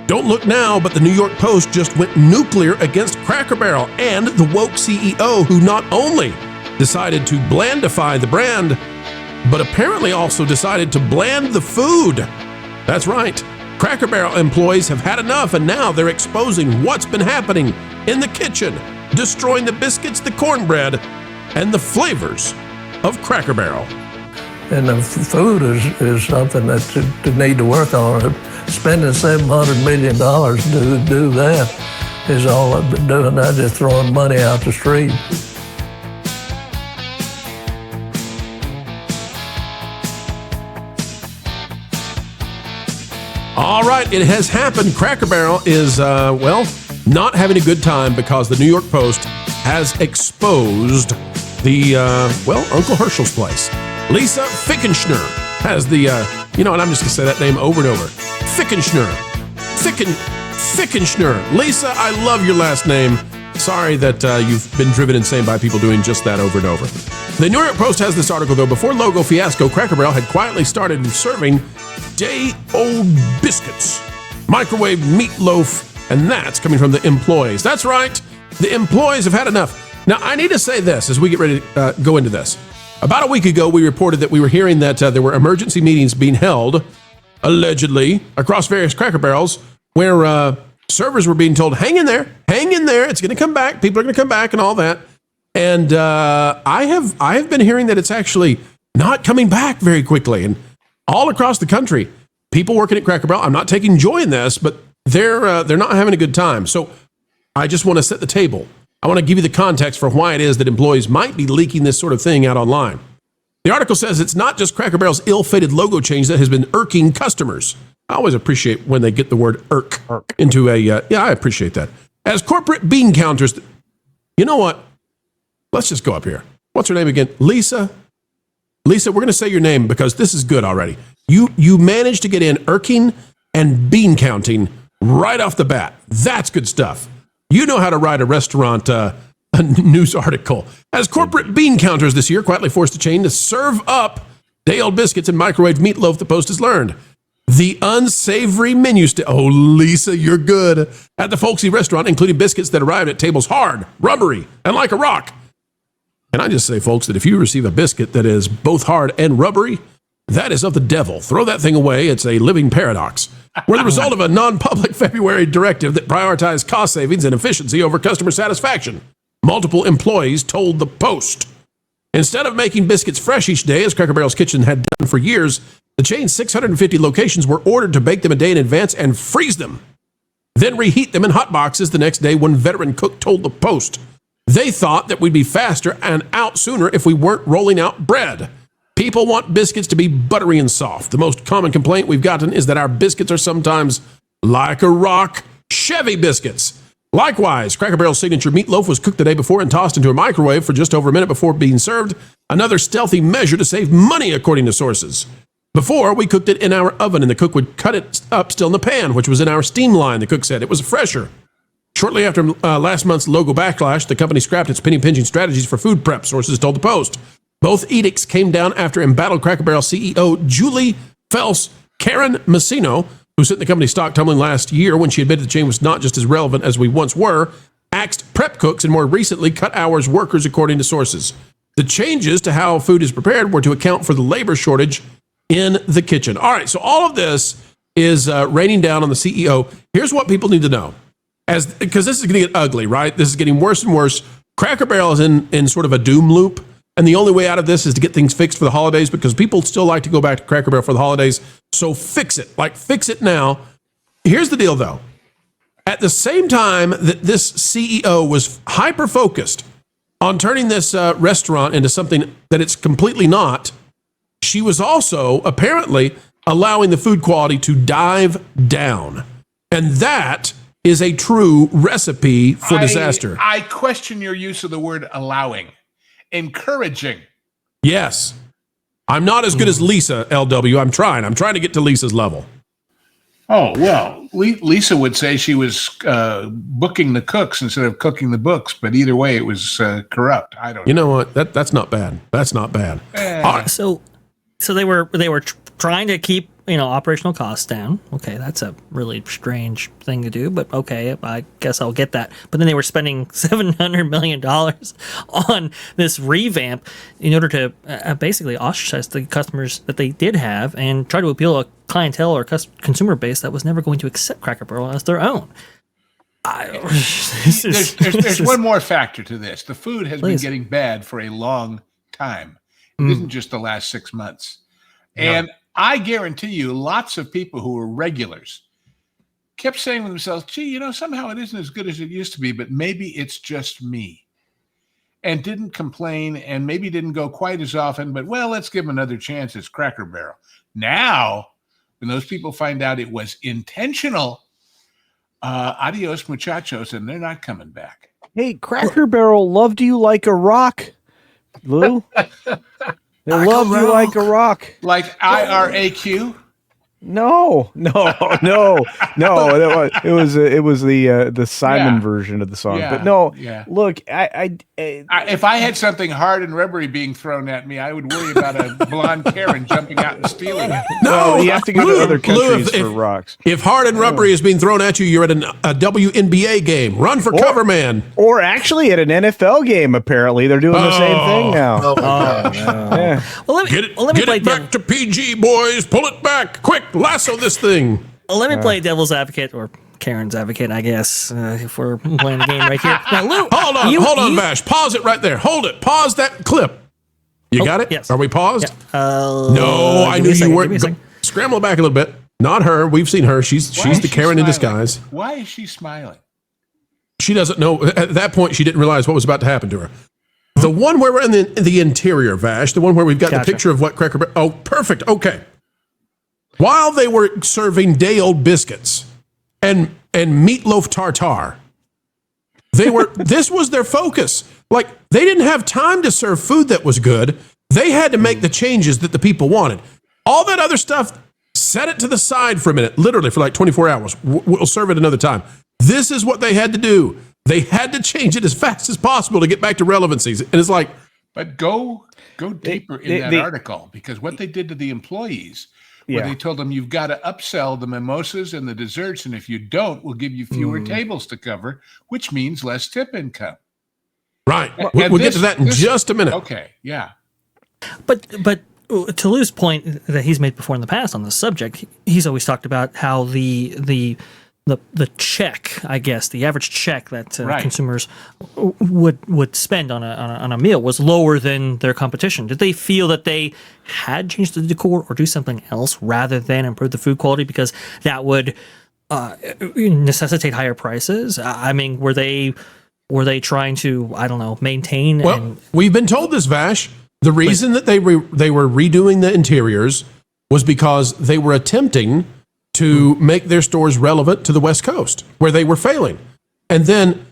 Don't look now, but the New York Post just went nuclear against Cracker Barrel and the woke CEO, who not only decided to blandify the brand, but apparently also decided to bland the food. That's right. Cracker Barrel employees have had enough, and now they're exposing what's been happening in the kitchen, destroying the biscuits, the cornbread, and the flavors of Cracker Barrel. And the food is something that they need to work on. Spending $700 million to do that is all I've been doing. Not just throwing money out the street. All right, it has happened. Cracker Barrel is, not having a good time because the New York Post has exposed the, Uncle Herschel's place. Lisa Fickenschner has the, and I'm just going to say that name over and over. Fickenschner. Lisa, I love your last name. Sorry that you've been driven insane by people doing just that over and over. The New York Post has this article, though. Before logo fiasco, Cracker Barrel had quietly started serving day-old biscuits, microwave meatloaf, and that's coming from the employees. That's right. The employees have had enough. Now, I need to say this as we get ready to go into this. About a week ago, we reported that we were hearing that there were emergency meetings being held, allegedly, across various Cracker Barrels, where servers were being told, hang in there, it's going to come back, people are going to come back and all that. And I have been hearing that it's actually not coming back very quickly. And all across the country, people working at Cracker Barrel, I'm not taking joy in this, but they're not having a good time. So I just want to set the table. I want to give you the context for why it is that employees might be leaking this sort of thing out online. The article says it's not just Cracker Barrel's ill-fated logo change that has been irking customers. I always appreciate when they get the word irk into I appreciate that. As corporate bean counters, you know what? Let's just go up here. What's her name again? Lisa, we're going to say your name because this is good already. You managed to get in irking and bean counting right off the bat. That's good stuff. You know how to write a restaurant a news article. As corporate bean counters this year quietly forced the chain to serve up day-old biscuits and microwaved meatloaf, the Post has learned. The unsavory menu oh, Lisa, you're good. At the folksy restaurant, including biscuits that arrived at tables hard, rubbery, and like a rock. And I just say, folks, that if you receive a biscuit that is both hard and rubbery, that is of the devil. Throw that thing away. It's a living paradox. We're the result of a non-public February directive that prioritized cost savings and efficiency over customer satisfaction. Multiple employees told the Post. Instead of making biscuits fresh each day, as Cracker Barrel's kitchen had done for years, the chain's 650 locations were ordered to bake them a day in advance and freeze them, then reheat them in hot boxes the next day. One veteran cook told the Post. They thought that we'd be faster and out sooner if we weren't rolling out bread. People want biscuits to be buttery and soft. The most common complaint we've gotten is that our biscuits are sometimes like a rock. Chevy biscuits. Likewise, Cracker Barrel's signature meatloaf was cooked the day before and tossed into a microwave for just over a minute before being served. Another stealthy measure to save money, according to sources. Before, we cooked it in our oven, and the cook would cut it up still in the pan, which was in our steam line, the cook said. It was fresher. Shortly after last month's logo backlash, the company scrapped its penny-pinching strategies for food prep, sources told the Post. Both edicts came down after embattled Cracker Barrel CEO Julie Fels Karen Messino, who sent the company's stock tumbling last year when she admitted the chain was not just as relevant as we once were, axed prep cooks and more recently cut hours workers, according to sources. The changes to how food is prepared were to account for the labor shortage in the kitchen. All right, so all of this is raining down on the CEO. Here's what people need to know. Because this is going to get ugly, right? This is getting worse and worse. Cracker Barrel is in sort of a doom loop. And the only way out of this is to get things fixed for the holidays because people still like to go back to Cracker Barrel for the holidays. So fix it. Fix it now. Here's the deal, though. At the same time that this CEO was hyper-focused on turning this restaurant into something that it's completely not, she was also apparently allowing the food quality to dive down. And that is a true recipe for disaster. I question your use of the word allowing. Encouraging. Yes. I'm not as good as Lisa, LW. I'm trying to get to Lisa's level. Oh, well, Lisa would say she was booking the cooks instead of cooking the books, but either way, it was corrupt. I don't know. You know what? That's not bad. That's not bad. So they were trying to keep, operational costs down. Okay, that's a really strange thing to do, but okay, I guess I'll get that. But then they were spending $700 million on this revamp in order to basically ostracize the customers that they did have and try to appeal a clientele or consumer base that was never going to accept Cracker Barrel as their own. There's one more factor to this. The food has been getting bad for a long time. It isn't just the last 6 months. And I guarantee you lots of people who were regulars kept saying to themselves, gee, somehow it isn't as good as it used to be, but maybe it's just me. And didn't complain and maybe didn't go quite as often, but let's give them another chance. It's Cracker Barrel. Now, when those people find out it was intentional, adios muchachos, and they're not coming back. Hey, Cracker Barrel loved you like a rock, Lou. They loved you like a rock. Like IRAQ? No. It was the Simon version of the song. Yeah, but no, look, if I had something hard and rubbery being thrown at me, I would worry about a blonde Karen jumping out and stealing it. No, you have to go to other countries for rocks. If hard and rubbery is being thrown at you, you're at a WNBA game. Run for cover, man. Or actually at an NFL game, apparently. They're doing the same thing now. Oh, my gosh. Yeah. Well, let me play it back to PG, boys. Pull it back. Quick, lasso this thing. Let me play devil's advocate, or Karen's advocate, I guess, if we're playing the game right here. Now, Lou, hold on, Vash. Pause it right there. Hold it. Pause that clip. You got it? Yes. Are we paused? Yeah. No, I knew you weren't. Scramble back a little bit. Not her. We've seen her. She's the Karen in disguise. Why is she smiling? She doesn't know. At that point, she didn't realize what was about to happen to her. The one where we're in the interior, Vash, the one where we've got the picture of what Cracker Barrel. Oh, perfect. Okay. While they were serving day-old biscuits and meatloaf tartare, this was their focus. Like, they didn't have time to serve food that was good. They had to make the changes that the people wanted. All that other stuff, set it to the side for a minute, literally for like 24 hours. We'll serve it another time. This is what they had to do. They had to change it as fast as possible to get back to relevancies. And it's like... But go deeper in that article, because what they did to the employees... where they told them you've got to upsell the mimosas and the desserts, and if you don't, we'll give you fewer tables to cover, which means less tip income. Right. We'll get to that in just a minute. Okay, yeah. But to Lou's point that he's made before in the past on this subject, he's always talked about how the check, I guess, the average check that consumers would spend on a meal was lower than their competition. Did they feel that they had changed the decor or do something else rather than improve the food quality because that would necessitate higher prices? I mean, were they trying to, I don't know, maintain? Well, we've been told this, Vash. The reason that they were redoing the interiors was because they were attempting to make their stores relevant to the West Coast, where they were failing. And then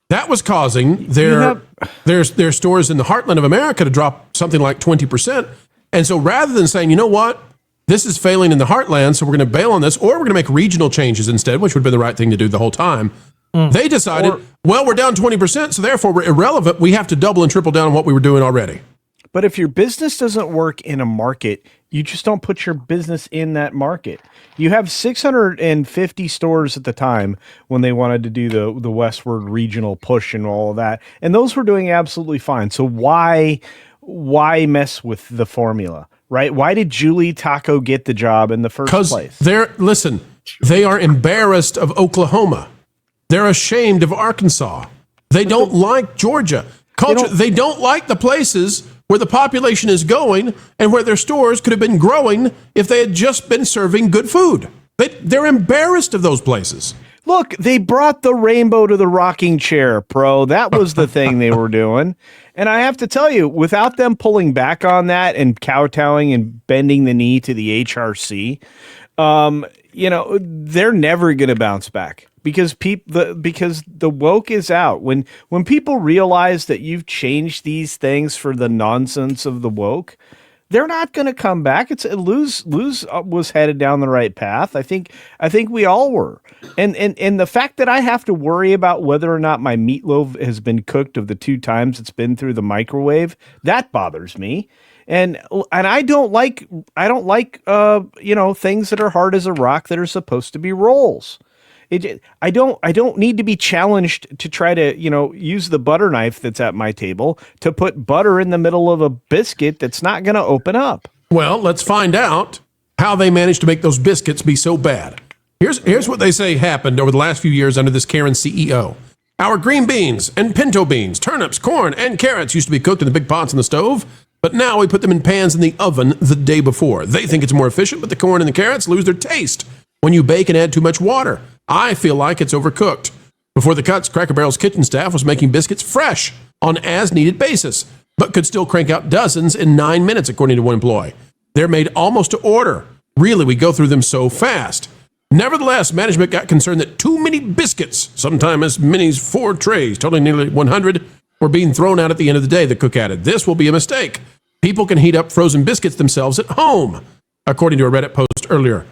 that was causing their stores in the heartland of America to drop something like 20%. And so rather than saying, you know what, this is failing in the heartland, so we're going to bail on this, or we're going to make regional changes instead, which would have been the right thing to do the whole time, they decided, we're down 20%, so therefore we're irrelevant. We have to double and triple down on what we were doing already. But if your business doesn't work in a market, you just don't put your business in that market. You have 650 stores at the time when they wanted to do the westward regional push and all of that, and those were doing absolutely fine. So why mess with the formula, right? Why did Julie Taco get the job in the first place? They are embarrassed of Oklahoma. They're ashamed of Arkansas. They don't like Georgia. They don't like the places where the population is going and where their stores could have been growing if they had just been serving good food. They're embarrassed of those places. Look, they brought the rainbow to the rocking chair, Pro. That was the thing they were doing. And I have to tell you, without them pulling back on that and kowtowing and bending the knee to the HRC, they're never going to bounce back. Because the woke is out. When people realize that you've changed these things for the nonsense of the woke, they're not going to come back. Lou's was headed down the right path. I think we all were. And the fact that I have to worry about whether or not my meatloaf has been cooked of the 2 times it's been through the microwave, that bothers me. And I don't like things that are hard as a rock that are supposed to be rolls. I don't need to be challenged to try to, use the butter knife that's at my table to put butter in the middle of a biscuit that's not going to open up. Well, let's find out how they managed to make those biscuits be so bad. Here's what they say happened over the last few years under this Karen CEO. Our green beans and pinto beans, turnips, corn, and carrots used to be cooked in the big pots in the stove, but now we put them in pans in the oven the day before. They think it's more efficient, but the corn and the carrots lose their taste when you bake and add too much water. I feel like it's overcooked. Before the cuts, Cracker Barrel's kitchen staff was making biscuits fresh on as-needed basis, but could still crank out dozens in 9 minutes, according to one employee. They're made almost to order. Really, we go through them so fast. Nevertheless, management got concerned that too many biscuits, sometimes as many as 4 trays, totaling nearly 100, were being thrown out at the end of the day, the cook added. This will be a mistake. People can heat up frozen biscuits themselves at home, according to a Reddit post earlier.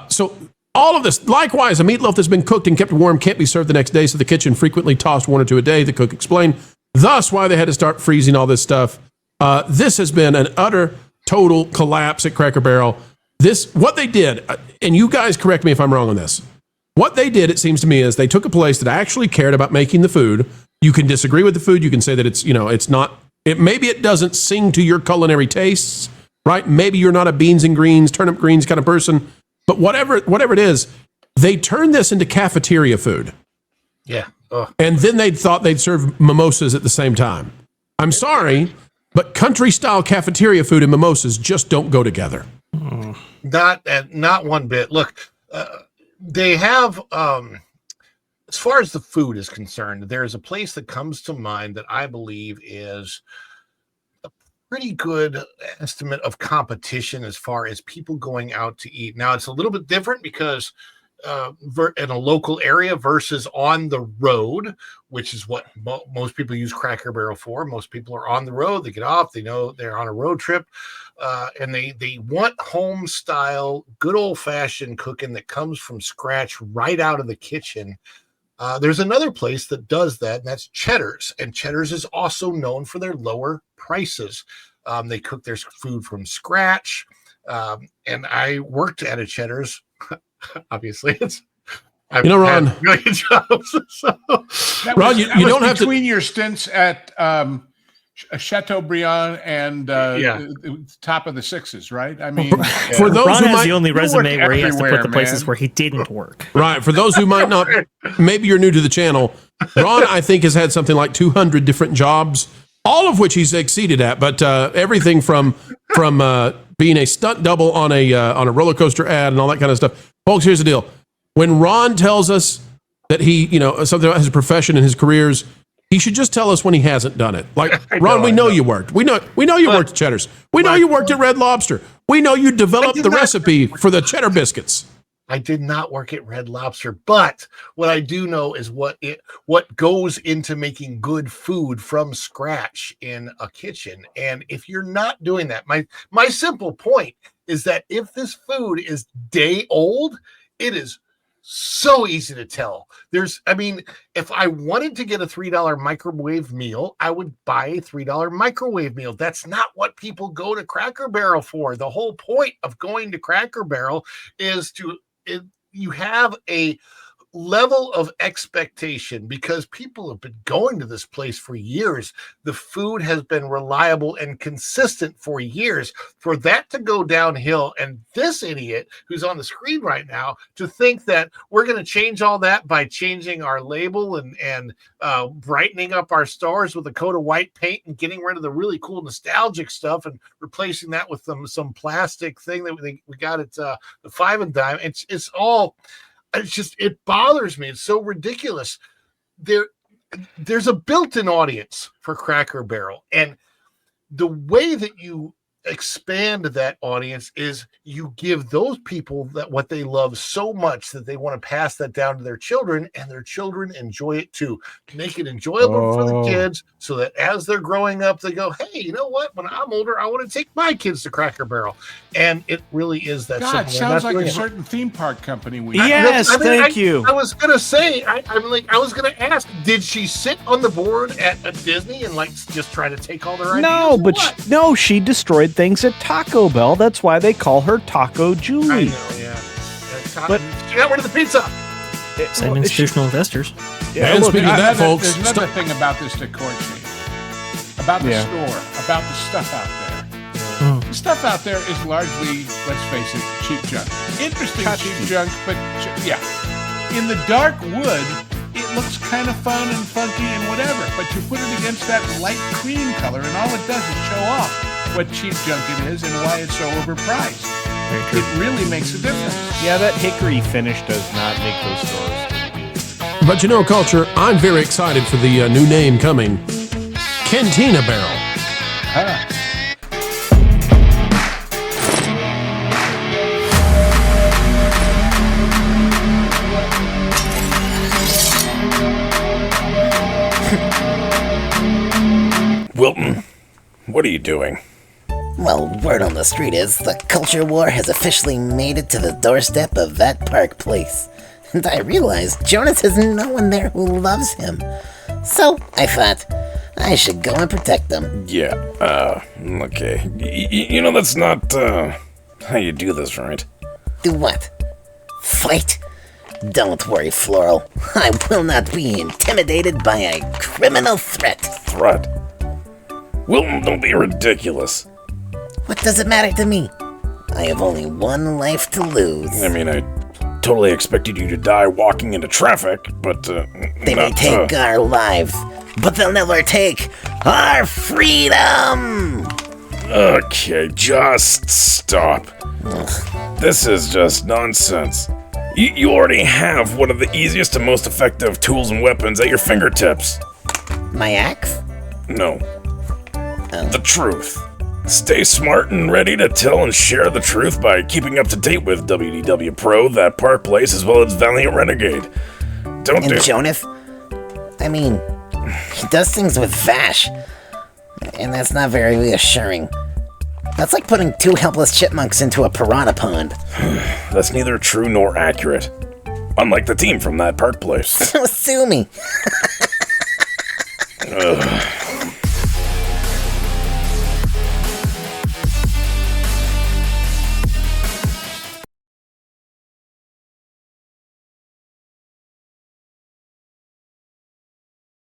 So all of this, likewise, a meatloaf that's been cooked and kept warm can't be served the next day, so the kitchen frequently tossed 1 or 2 a day, the cook explained. Thus, why they had to start freezing all this stuff. This has been an utter, total collapse at Cracker Barrel. What they did, and you guys correct me if I'm wrong on this, what they did, it seems to me, is they took a place that actually cared about making the food. You can disagree with the food. You can say that it's not, maybe it doesn't sing to your culinary tastes, right? Maybe you're not a beans and greens, turnip greens kind of person. But whatever it is, they turned this into cafeteria food. Yeah. And then they thought they'd serve mimosas at the same time. I'm sorry, but country-style cafeteria food and mimosas just don't go together. Not one bit. Look, they have, as far as the food is concerned, there's a place that comes to mind that I believe is a pretty good estimate of competition as far as people going out to eat. Now, it's a little bit different because in a local area versus on the road, which is what most people use Cracker Barrel for. Most people are on the road. They get off. They know they're on a road trip. And they want home style, good old fashioned cooking that comes from scratch right out of the kitchen. There's another place that does that, and that's Cheddar's. And Cheddar's is also known for their lower prices. They cook their food from scratch. And I worked at a Cheddar's. Obviously, Ron, really good jobs. So. Ron, you don't have between your stints at Chateaubriand and top of the sixes, right? I mean, for those Ron who has might, the only resume where he has to put the places man. where he didn't work. Right. For those who might not, maybe you're new to the channel. Ron, I think, has had something like 200 different jobs, all of which he's exceeded at. But everything from being a stunt double on a roller coaster ad and all that kind of stuff. Folks, here's the deal. When Ron tells us that he, something about his profession and his careers, he should just tell us when he hasn't done it. Like, Ron, we know you worked. We know you worked at Cheddar's. We know you worked at Red Lobster. We know you developed the recipe for the cheddar biscuits. I did not work at Red Lobster, but what I do know is what goes into making good food from scratch in a kitchen. And if you're not doing that, my simple point is that if this food is day old, it is so easy to tell. If I wanted to get a $3 microwave meal, I would buy a $3 microwave meal. That's not what people go to Cracker Barrel for. The whole point of going to Cracker Barrel is you have a level of expectation because people have been going to this place for years. The food has been reliable and consistent for years. For that to go downhill, and this idiot who's on the screen right now to think that we're going to change all that by changing our label and brightening up our stores with a coat of white paint and getting rid of the really cool nostalgic stuff and replacing that with some plastic thing that we got at the Five and Dime. It's all. It bothers me. It's so ridiculous. There's a built-in audience for Cracker Barrel, and the way that you expand that audience is you give those people that what they love so much that they want to pass that down to their children, and their children enjoy it too. Make it enjoyable for the kids so that as they're growing up, they go, hey, you know what? When I'm older, I want to take my kids to Cracker Barrel. And it really is that simple. God, sounds like a certain theme park company. Thank you. I was going to say, I was going to ask, did she sit on the board at Disney and like just try to take all their ideas? No, but she destroyed things at Taco Bell. That's why they call her Taco Julie. I know, yeah. But she got rid of the pizza. Same institutional investors. Yeah, and speaking of that, folks, there's another thing about this decor chain, about the store, about the stuff out there. The stuff out there is largely, let's face it, cheap junk. Interesting cheap junk, but yeah. In the dark wood, it looks kind of fun and funky and whatever, but you put it against that light cream color, and all it does is show off what cheap junk it is and why it's so overpriced. It really makes a difference. Yeah, that hickory finish does not make those stores. But you know, Culture, I'm very excited for the new name coming. Cantina Barrel. Wilton, what are you doing? Well, word on the street is the culture war has officially made it to the doorstep of that park place. And I realize Jonas has no one there who loves him. So I thought I should go and protect them. Yeah, okay. You know that's not, how you do this, right? Do what? Fight? Don't worry, Floral. I will not be intimidated by a criminal threat. Threat? Wilton, don't be ridiculous. What does it matter to me? I have only one life to lose. I mean, I totally expected you to die walking into traffic, but, They may take our lives, but they'll never take our freedom! Okay, just stop. This is just nonsense. You already have one of the easiest and most effective tools and weapons at your fingertips. My axe? No. The truth. Stay smart and ready to tell and share the truth by keeping up to date with WDW Pro, that park place, as well as Valiant Renegade. And Jonas? I mean, he does things with Vash, and that's not very reassuring. That's like putting two helpless chipmunks into a piranha pond. That's neither true nor accurate. Unlike the team from that park place. Sue me. Ugh.